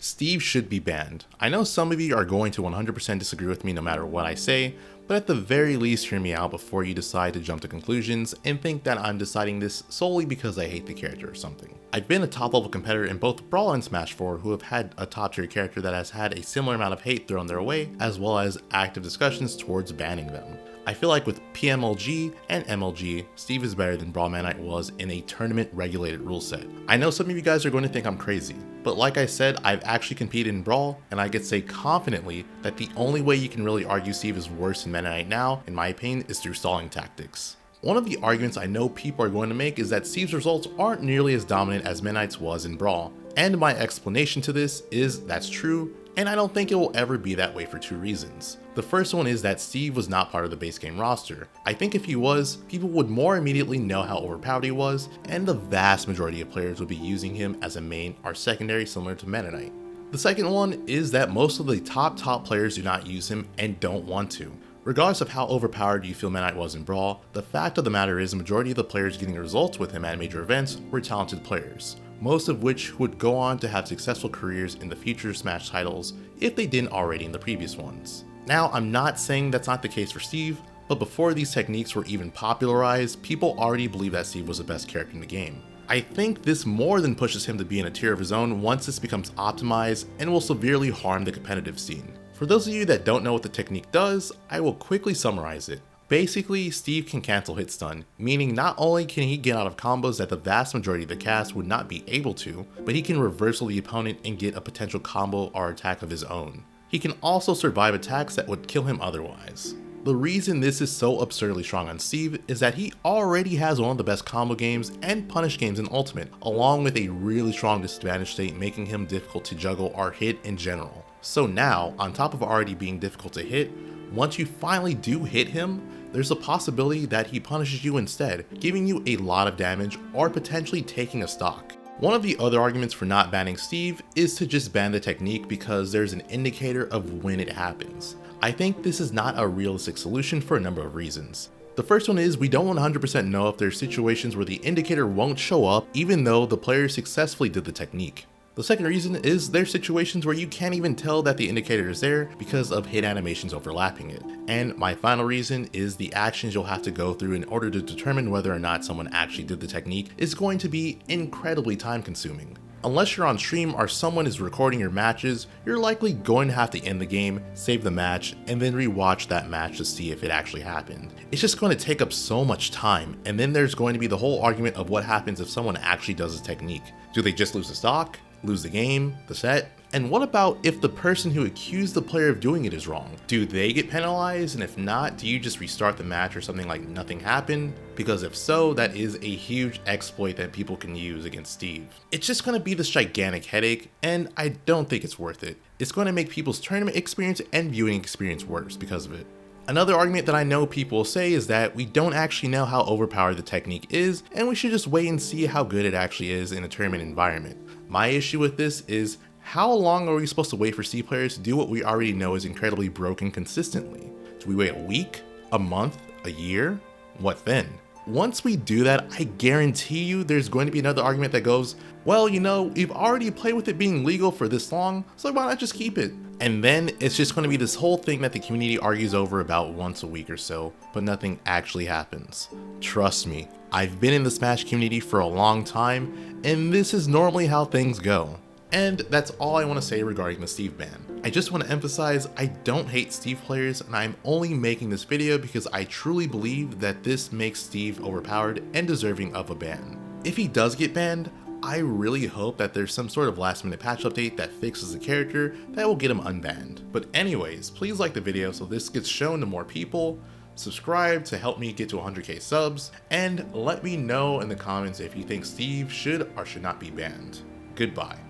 Steve should be banned. I know some of you are going to 100% disagree with me no matter what I say, but at the very least hear me out before you decide to jump to conclusions and think that I'm deciding this solely because I hate the character or something. I've been a top level competitor in both Brawl and Smash 4 who have had a top tier character that has had a similar amount of hate thrown their way, as well as active discussions towards banning them. I feel like with PMLG and MLG, Steve is better than Brawl Manite was in a tournament regulated rule set. I know some of you guys are going to think I'm crazy, but like I said, I've actually competed in Brawl, and I could say confidently that the only way you can really argue Steve is worse than Meta Knight now, in my opinion, is through stalling tactics. One of the arguments I know people are going to make is that Steve's results aren't nearly as dominant as Meta Knight's was in Brawl, and my explanation to this is that's true, and I don't think it will ever be that way for two reasons. The first one is that Steve was not part of the base game roster. I think if he was, people would more immediately know how overpowered he was, and the vast majority of players would be using him as a main or secondary similar to Meta Knight. The second one is that most of the top players do not use him and don't want to. Regardless of how overpowered you feel Meta Knight was in Brawl, the fact of the matter is the majority of the players getting results with him at major events were talented players, most of which would go on to have successful careers in the future Smash titles if they didn't already in the previous ones. Now, I'm not saying that's not the case for Steve, but before these techniques were even popularized, people already believed that Steve was the best character in the game. I think this more than pushes him to be in a tier of his own once this becomes optimized and will severely harm the competitive scene. For those of you that don't know what the technique does, I will quickly summarize it. Basically, Steve can cancel hit stun, meaning not only can he get out of combos that the vast majority of the cast would not be able to, but he can reversal the opponent and get a potential combo or attack of his own. He can also survive attacks that would kill him otherwise. The reason this is so absurdly strong on Steve is that he already has one of the best combo games and punish games in Ultimate, along with a really strong disadvantage state making him difficult to juggle or hit in general. So now, on top of already being difficult to hit, once you finally do hit him, there's a possibility that he punishes you instead, giving you a lot of damage or potentially taking a stock. One of the other arguments for not banning Steve is to just ban the technique because there's an indicator of when it happens. I think this is not a realistic solution for a number of reasons. The first one is we don't 100% know if there's situations where the indicator won't show up even though the player successfully did the technique. The second reason is there's situations where you can't even tell that the indicator is there because of hit animations overlapping it. And my final reason is the actions you'll have to go through in order to determine whether or not someone actually did the technique is going to be incredibly time consuming. Unless you're on stream or someone is recording your matches, you're likely going to have to end the game, save the match, and then rewatch that match to see if it actually happened. It's just going to take up so much time, and then there's going to be the whole argument of what happens if someone actually does a technique. Do they just lose the stock? Lose the game? The set? And what about if the person who accused the player of doing it is wrong? Do they get penalized? And if not, do you just restart the match or something like nothing happened? Because if so, that is a huge exploit that people can use against Steve. It's just going to be this gigantic headache, and I don't think it's worth it. It's going to make people's tournament experience and viewing experience worse because of it. Another argument that I know people will say is that we don't actually know how overpowered the technique is, and we should just wait and see how good it actually is in a tournament environment. My issue with this is, how long are we supposed to wait for C players to do what we already know is incredibly broken consistently? Do we wait a week, a month, a year? What then? Once we do that, I guarantee you there's going to be another argument that goes, well, you know, we've already played with it being legal for this long, so why not just keep it? And then it's just going to be this whole thing that the community argues over about once a week or so, but nothing actually happens. Trust me, I've been in the Smash community for a long time, and this is normally how things go. And that's all I want to say regarding the Steve ban. I just want to emphasize I don't hate Steve players, and I'm only making this video because I truly believe that this makes Steve overpowered and deserving of a ban. If he does get banned, I really hope that there's some sort of last minute patch update that fixes the character that will get him unbanned. But anyways, please like the video so this gets shown to more people, subscribe to help me get to 100k subs, and let me know in the comments if you think Steve should or should not be banned. Goodbye.